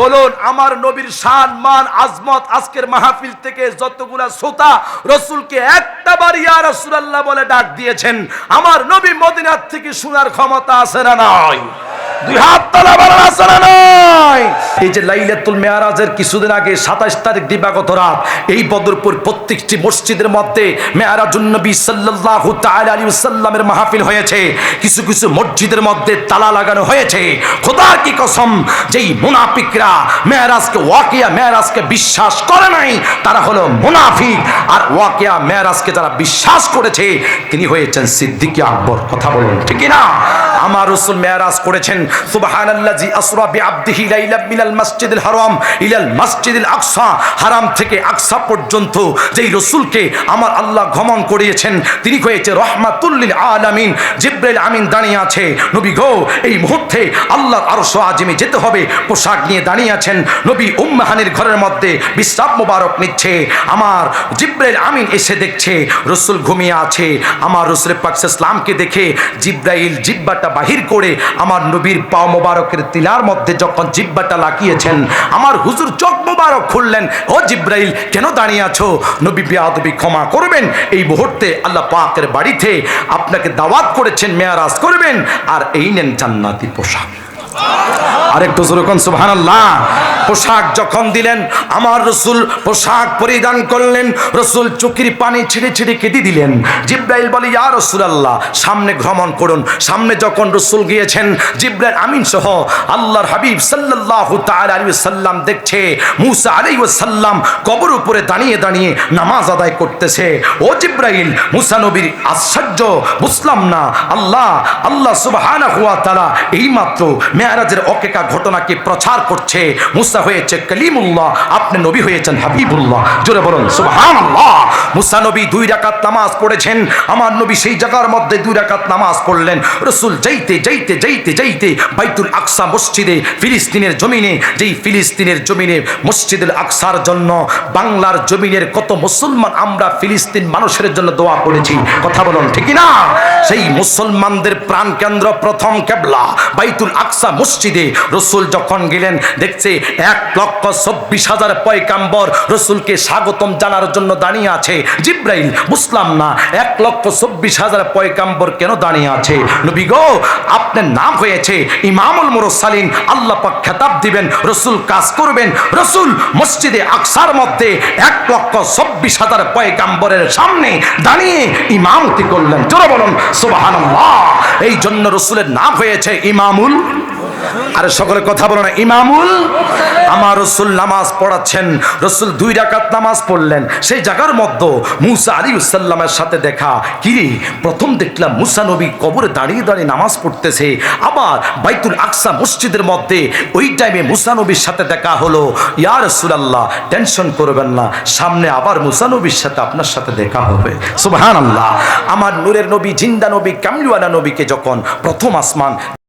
বলুন আমার নবীর শান মান আজমত আজকের মাহফিল থেকে যতগুলা শ্রোতা রাসূলকে একটা বার ইয়া রাসূলুল্লাহ বলে ডাক দিয়েছেন, আমার নবী মদিনার থেকে শোনার ক্ষমতা আছে না নাই? দুই হাত তোলা বলেন আছে না নাই? এই যে লাইলাতুল মেরাজের কিছুদিন আগে 27 তারিখ দিবাগত রাত এই বদরপুর প্রত্যেকটি মসজিদের মধ্যে মেরাজুন নবী সাল্লাল্লাহু তাআলা আলাইহি ওয়াসাল্লামের মাহফিল হয়েছে। কিছু কিছু মসজিদের মধ্যে তালা লাগানো হয়েছে। খোদার কি কসম, যেই মুনাফিকরা মেরাজকে ওয়াকিয়া মেরাজকে বিশ্বাস করে নাই তারা হলো মুনাফিক, আর ওয়াকিয়া মেরাজকে যারা বিশ্বাস করেছে তিনি হয়েছেন সিদ্দিক আকবর। কথা বলুন ঠিক কি না? আমার রাসূল মেরাজ করেছেন। সুবহানাল্লাযী আসরা বিআবদিহি লাইলাম মিনাল মাসজিদিল হারাম ইলাল মাসজিদিল আকসা। হারাম থেকে আকসা পর্যন্ত যেই রাসূলকে আমার আল্লাহ গমন করিয়েছেন তিনি হয়েছে রাহমাতুল লিল আলামিন। জিবরাইল আমিন দাঁড়িয়ে আছে, নবী গো এই মুহূর্তে আল্লাহর আরশ আজিমে যেতে হবে, পোশাক নিয়ে দাঁড়িয়ে আছেন। নবী উম্মাহানির ঘরের মধ্যে বিশ্রাম মোবারক নিচ্ছে। আমার জিবরাইল আমিন এসে দেখছে রাসূল ঘুমিয়ে আছে। আমার রাসূল পাক সাল্লামকে দেখে জিবরাইল জিহ্বাটা বাহির করে আমার নবীর পা মোবারকের তিলার মধ্যে যখন জিহ্বাটা লাগিয়েছেন, আমার হুজুর চোখ মোবারক খুললেন। ও জিবরাইল কেন দাঁড়িয়ে আছো? নবী বেয়াদবি ক্ষমা করবেন, এই মুহূর্তে আল্লাহ পাকের বাড়িতে আপনাকে দাওয়াত করেছেন, মেরাজ করবেন, আর এই নেন জান্নাতি পোশাক। আরেকটু জোরে কোন সুবহানাল্লাহ। পোশাক যখন দিলেন আমার রাসূল পোশাক পরিধান করলেন, রাসূল চোখের পানি ছিঁড়ে ছিঁড়ে কেটে দিলেন। জিবরাইল বলে ইয়া রাসূলুল্লাহ সামনে ভ্রমণ করুন। সামনে যখন রাসূল গিয়েছেন জিবরাইল আমিন সহ আল্লাহর হাবিব সাল্লাল্লাহু তাআলা আলাইহি ওয়াসাল্লাম দেখছে মুসা আলাইহিস সালাম কবর উপরে দাঁড়িয়ে দাঁড়িয়ে নামাজ আদায় করতেছে। ও জিবরাইল মুসা নবীর আশ্চর্য বুঝলাম না। আল্লাহ সুবহানাহু ওয়া তাআলা এইমাত্র মেরাজের অকেকা ঘটনাকে প্রচার করছে। মুসা হয়েছে কালিমুল্লাহ, আপনি নবী হয়েছেন হাবিবুল্লাহ। জোরে বলুন সুবহানাল্লাহ। মুসা নবী 2 রাকাত নামাজ পড়েছেন, আমার নবী সেই জায়গার মধ্যে 2 রাকাত নামাজ পড়লেন। রাসূল যাইতে বাইতুল আকসা মসজিদে ফিলিস্তিনের জমিনে, যেই ফিলিস্তিনের জমিনে মসজিদুল আকসার জন্য বাংলার জমিনের কত মুসলমান আমরা ফিলিস্তিন মানুষের জন্য দোয়া করেছি। কথা বলুন ঠিক না? সেই মুসলমানদের প্রাণ কেন্দ্র প্রথম কিবলা বাইতুল আকসা মসজিদে রাসূল যখন গেলেন দেখছে 1,24,000 পয়গাম্বর রাসূলকে স্বাগতম জানার জন্য দাঁড়িয়ে আছে। জিবরাইল বুঝলাম না 1,24,000 পয়গাম্বর কেন দাঁড়িয়ে আছে? নবী গো আপনার নাম হয়েছে ইমামুল মুরসালিন, আল্লাহ পাক খেতাব দিবেন, রাসূল কাজ করবেন। রাসূল মসজিদে আকসার মধ্যে 1,24,000 পয়গাম্বরের সামনে দাঁড়িয়ে ইমামতি করলেন। জোরে বলুন সুবহানাল্লাহ। এই জন্য রাসূলের নাম হয়েছে ইমামুল, আরে সকলে কথা বলো না, ইমামুল। আমার রাসূল নামাজ পড়াচ্ছেন, রাসূল 2 রাকাত নামাজ পড়লেন। সেই জায়গার মধ্যে মুসা আলাইহিস সালামের সাথে দেখা। কি রে, প্রথম দেখলাম মুসা নবী কবরে দাঁড়িয়ে দাঁড়িয়ে নামাজ পড়তেছে, আবার বাইতুল আকসা মসজিদের মধ্যে ওই টাইমে মুসা নবীর সাথে দেখা হলো। ইয়া রাসূলুল্লাহ টেনশন করবেন না, সামনে আবার মুসা নবীর সাথে আপনার সাথে দেখা হবে। সুবহানাল্লাহ। আমার নূরের নবী, জিন্দা নবী, কামলিওয়ালা নবীকে যখন প্রথম আসমান